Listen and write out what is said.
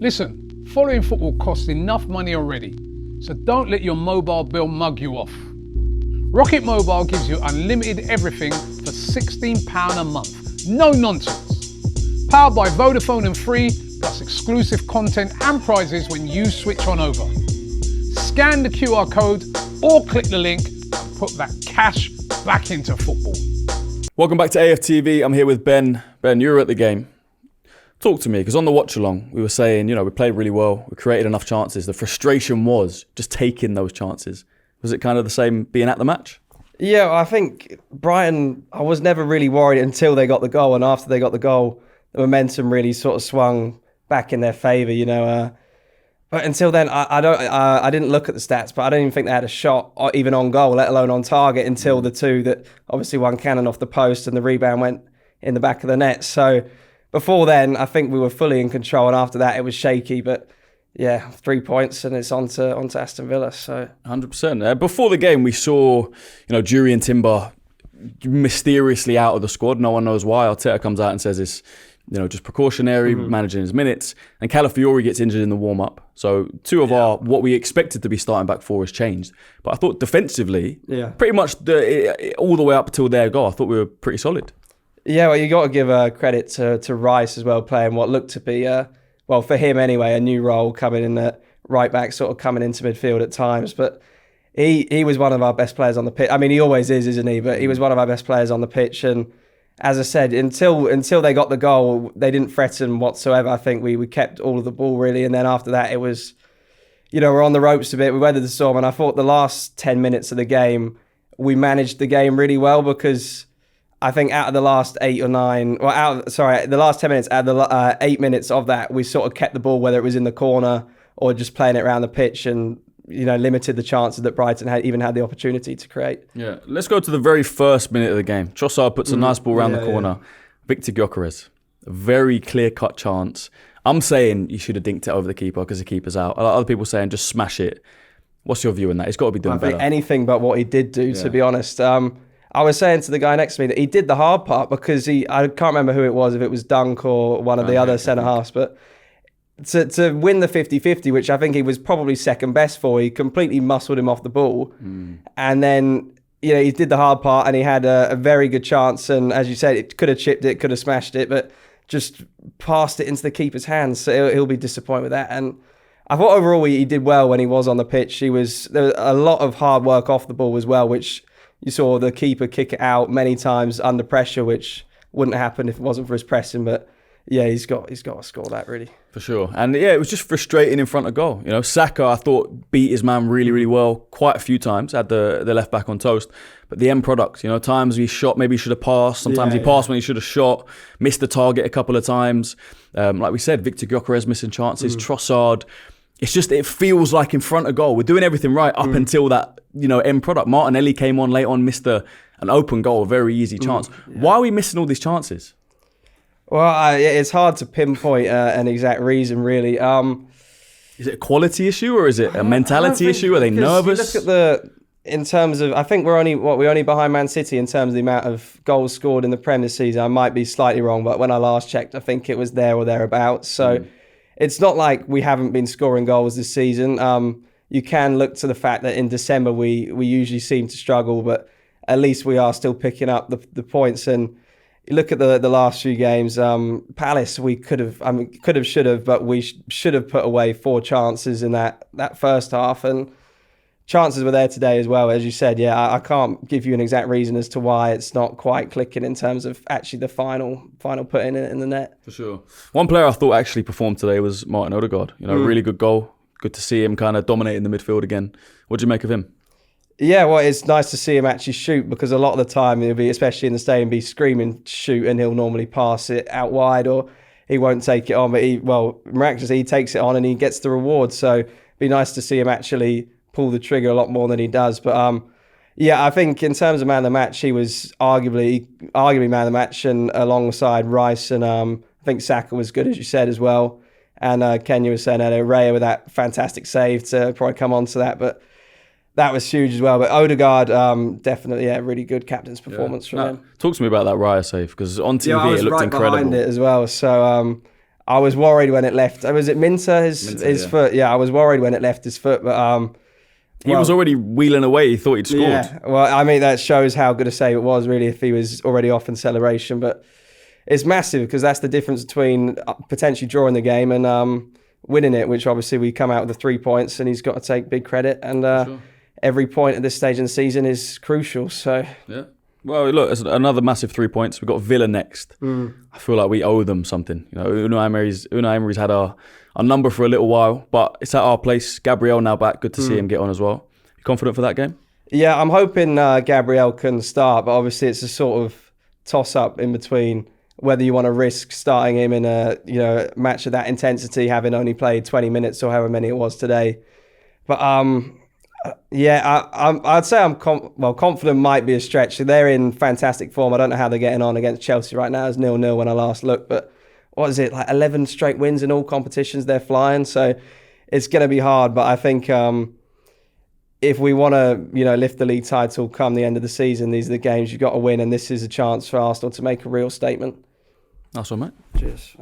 Listen, following football costs enough money already, so don't let your mobile bill mug you off. Rocket Mobile gives you unlimited everything for £16 a month. No nonsense. Powered by Vodafone and Free, plus exclusive content and prizes when you switch on over. Scan the QR code or click the link and put that cash back into football. Welcome back to AFTV. I'm here with Ben. Ben, you were at the game. Talk to me, because on the watch along, we were saying, we played really well. We created enough chances. The frustration was just taking those chances. Was it kind of the same being at the match? Yeah, I think Brighton, I was never really worried until they got the goal. And after they got the goal, the momentum really sort of swung back in their favour, But until then, I didn't look at the stats, but I don't even think they had a shot even on goal, let alone on target, until the two that obviously one cannon off the post and the rebound went in the back of the net. So before then, I think we were fully in control, and after that, it was shaky. But yeah, 3 points and it's on to Aston Villa. So 100%. Before the game, we saw, Jury and Timber mysteriously out of the squad. No one knows why. Arteta comes out and says it's, just precautionary, managing his minutes. And Calafiori gets injured in the warm-up. So two of our, what we expected to be starting back four has changed. But I thought defensively, pretty much all the way up till their goal, I thought we were pretty solid. Yeah, well, you got to give credit to Rice as well, playing what looked to be, for him anyway, a new role coming in at right back, sort of coming into midfield at times. But he was one of our best players on the pitch. I mean, he always is, isn't he? But he was one of our best players on the pitch. And as I said, until they got the goal, they didn't threaten whatsoever. I think we kept all of the ball, really. And then after that, it was, we're on the ropes a bit. We weathered the storm. And I thought the last 10 minutes of the game, we managed the game really well, because I think out of the last the last 10 minutes, out of the 8 minutes of that, we sort of kept the ball, whether it was in the corner or just playing it around the pitch, and limited the chances that Brighton had the opportunity to create. Yeah, let's go to the very first minute of the game. Trossard puts a nice ball around the corner. Yeah. Victor Gyökeres, a very clear-cut chance. I'm saying you should have dinked it over the keeper because the keeper's out. Other people saying just smash it. What's your view on that? He's got to be doing better. Anything but what he did do, to be honest. I was saying to the guy next to me that he did the hard part, because I can't remember who it was, if it was Dunk or one of the other centre-halves, but to win the 50-50, which I think he was probably second best for, he completely muscled him off the ball. And then, he did the hard part, and he had a very good chance. And as you said, it could have chipped it, could have smashed it, but just passed it into the keeper's hands. So he'll be disappointed with that. And I thought overall he did well when he was on the pitch. There was a lot of hard work off the ball as well, which you saw the keeper kick it out many times under pressure, which wouldn't happen if it wasn't for his pressing. But yeah, he's got to score that, really. For sure. And yeah, it was just frustrating in front of goal. Saka, I thought, beat his man really, really well quite a few times, had the left back on toast. But the end product, times he shot, maybe he should have passed. Sometimes he passed when he should have shot, missed the target a couple of times. Like we said, Victor Gyökeres missing chances, Trossard. It's just, it feels like in front of goal, we're doing everything right up until that, end product. Martinelli came on late on, missed an open goal, a very easy chance. Why are we missing all these chances? Well, it's hard to pinpoint an exact reason, really. Is it a quality issue, or is it a mentality issue? Are they nervous? You look at in terms of, I think we're only behind Man City in terms of the amount of goals scored in the Premier this season. I might be slightly wrong, but when I last checked, I think it was there or thereabouts. So it's not like we haven't been scoring goals this season. You can look to the fact that in December we usually seem to struggle, but at least we are still picking up the points. And you look at the last few games, Palace, we should have, but we should have put away 4 chances in that first half, and chances were there today as well. As you said, I can't give you an exact reason as to why it's not quite clicking in terms of actually the final putting it in the net. For sure. One player I thought actually performed today was Martin Odigard. Really good goal. Good to see him kind of dominating the midfield again. What do you make of him? Yeah, well, it's nice to see him actually shoot, because a lot of the time he'll be, especially in the stadium, be screaming shoot, and he'll normally pass it out wide, or he won't take it on. But miraculously, he takes it on and he gets the reward. So it'd be nice to see him actually pull the trigger a lot more than he does. But I think in terms of man of the match, he was arguably man of the match, and alongside Rice, and I think Saka was good, as you said, as well. And Kenya was saying Raya with that fantastic save, to probably come on to that, but that was huge as well. But Odegaard, definitely, really good captain's performance from him. Talk to me about that Raya save, because on TV it looked incredible. Behind it as well. So I was worried when it left. Was it Minter, his foot? Yeah, I was worried when it left his foot, but he was already wheeling away. He thought he'd scored. Yeah, well, I mean, that shows how good a save it was, really, if he was already off in celebration. But it's massive because that's the difference between potentially drawing the game and winning it, which obviously we come out with the 3 points and he's got to take big credit. And Sure. every point at this stage in the season is crucial. So Yeah. Well, look, it's another massive 3 points. We've got Villa next. I feel like we owe them something. You know, Unai Emery's had our number for a little while, but it's at our place. Gabriel now back. Good to see him get on as well. You confident for that game? yeah, I'm hoping Gabriel can start, but obviously it's a sort of toss-up in between whether you want to risk starting him in a match of that intensity, having only played 20 minutes or however many it was today. But yeah, I'd say I'm confident might be a stretch. They're in fantastic form. I don't know how they're getting on against Chelsea right now. It's 0-0 when I last looked, but what is it, like 11 straight wins in all competitions they're flying, so it's going to be hard. But I think if we want to lift the league title come the end of the season, these are the games you've got to win, and this is a chance for Arsenal to make a real statement. That's all, mate. Cheers.